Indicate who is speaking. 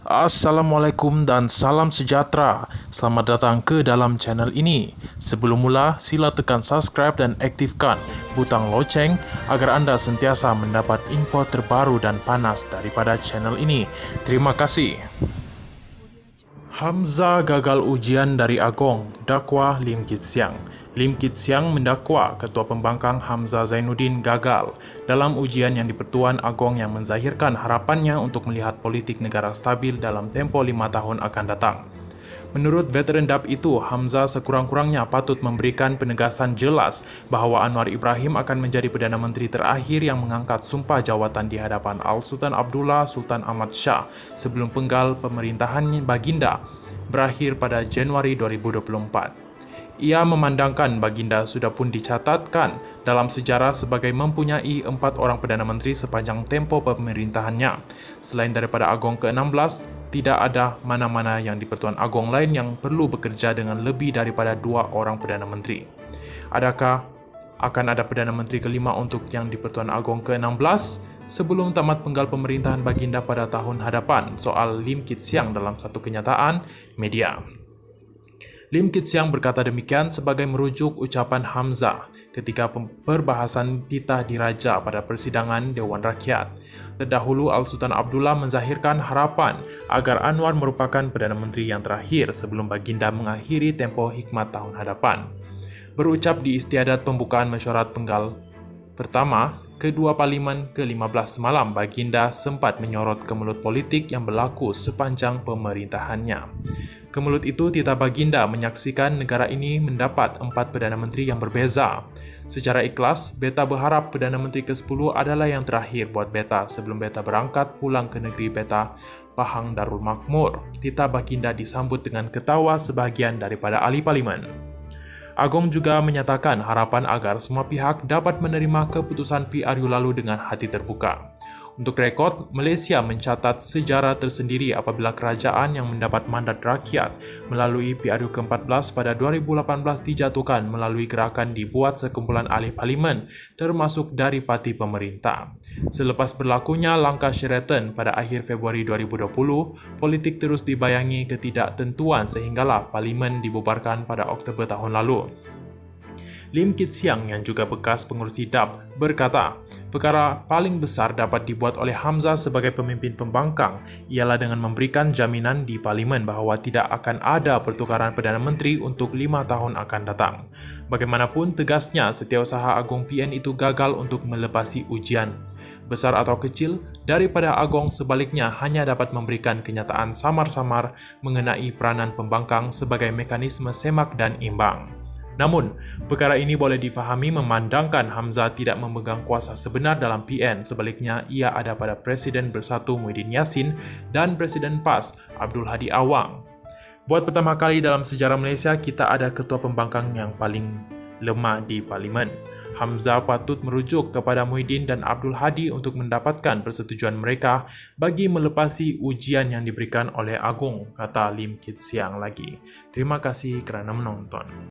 Speaker 1: Assalamualaikum dan salam sejahtera. Selamat datang ke dalam channel ini. Sebelum mula, sila tekan subscribe dan aktifkan butang loceng agar anda sentiasa mendapat info terbaru dan panas daripada channel ini. Terima kasih. Hamzah gagal ujian dari Agong, dakwa Lim Kit Siang. Lim Kit Siang mendakwa Ketua Pembangkang Hamzah Zainuddin gagal dalam ujian yang di-Pertuan Agong yang menzahirkan harapannya untuk melihat politik negara stabil dalam tempo 5 tahun akan datang. Menurut veteran DAP itu, Hamzah sekurang-kurangnya patut memberikan penegasan jelas bahawa Anwar Ibrahim akan menjadi Perdana Menteri terakhir yang mengangkat sumpah jawatan di hadapan Al-Sultan Abdullah Sultan Ahmad Shah sebelum penggal pemerintahan Baginda berakhir pada Januari 2024. Ia memandangkan Baginda sudah pun dicatatkan dalam sejarah sebagai mempunyai 4 orang Perdana Menteri sepanjang tempo pemerintahannya. Selain daripada Agong ke-16, tidak ada mana-mana yang di Pertuan Agong lain yang perlu bekerja dengan lebih daripada 2 orang Perdana Menteri. Adakah akan ada Perdana Menteri kelima untuk yang di Pertuan Agong ke-16 sebelum tamat penggal pemerintahan Baginda pada tahun hadapan? Soal Lim Kit Siang dalam satu kenyataan media. Lim Kit Siang berkata demikian sebagai merujuk ucapan Hamzah ketika perbahasan titah diraja pada persidangan Dewan Rakyat. Terdahulu Al-Sultan Abdullah menzahirkan harapan agar Anwar merupakan Perdana Menteri yang terakhir sebelum Baginda mengakhiri tempo hikmat tahun hadapan. Berucap di istiadat pembukaan mesyuarat penggal pertama, kedua Parlimen ke-15 semalam, Baginda sempat menyorot kemelut politik yang berlaku sepanjang pemerintahannya. Kemelut itu, titah Baginda menyaksikan negara ini mendapat 4 Perdana Menteri yang berbeza. Secara ikhlas, Beta berharap Perdana Menteri ke-10 adalah yang terakhir buat Beta sebelum Beta berangkat pulang ke negeri Beta, Pahang Darul Makmur. Titah Baginda disambut dengan ketawa sebahagian daripada ahli Parlimen. Agong juga menyatakan harapan agar semua pihak dapat menerima keputusan PRU lalu dengan hati terbuka. Untuk rekod, Malaysia mencatat sejarah tersendiri apabila kerajaan yang mendapat mandat rakyat melalui PRU ke-14 pada 2018 dijatuhkan melalui gerakan dibuat sekumpulan ahli parlimen termasuk dari parti pemerintah. Selepas berlakunya langkah Sheraton pada akhir Februari 2020, politik terus dibayangi ketidaktentuan sehinggalah parlimen dibubarkan pada Oktober tahun lalu. Lim Kit Siang yang juga bekas pengurusi DAP berkata, perkara paling besar dapat dibuat oleh Hamzah sebagai pemimpin pembangkang ialah dengan memberikan jaminan di Parlimen bahawa tidak akan ada pertukaran Perdana Menteri untuk 5 tahun akan datang. Bagaimanapun tegasnya, Setiausaha Agong PN itu gagal untuk melepasi ujian. Besar atau kecil, daripada Agong sebaliknya hanya dapat memberikan kenyataan samar-samar mengenai peranan pembangkang sebagai mekanisme semak dan imbang. Namun, perkara ini boleh difahami memandangkan Hamzah tidak memegang kuasa sebenar dalam PN, sebaliknya ia ada pada Presiden Bersatu Muhyiddin Yassin dan Presiden PAS Abdul Hadi Awang. Buat pertama kali dalam sejarah Malaysia, kita ada ketua pembangkang yang paling lemah di Parlimen. Hamzah patut merujuk kepada Muhyiddin dan Abdul Hadi untuk mendapatkan persetujuan mereka bagi melepasi ujian yang diberikan oleh Agong, kata Lim Kit Siang lagi. Terima kasih kerana menonton.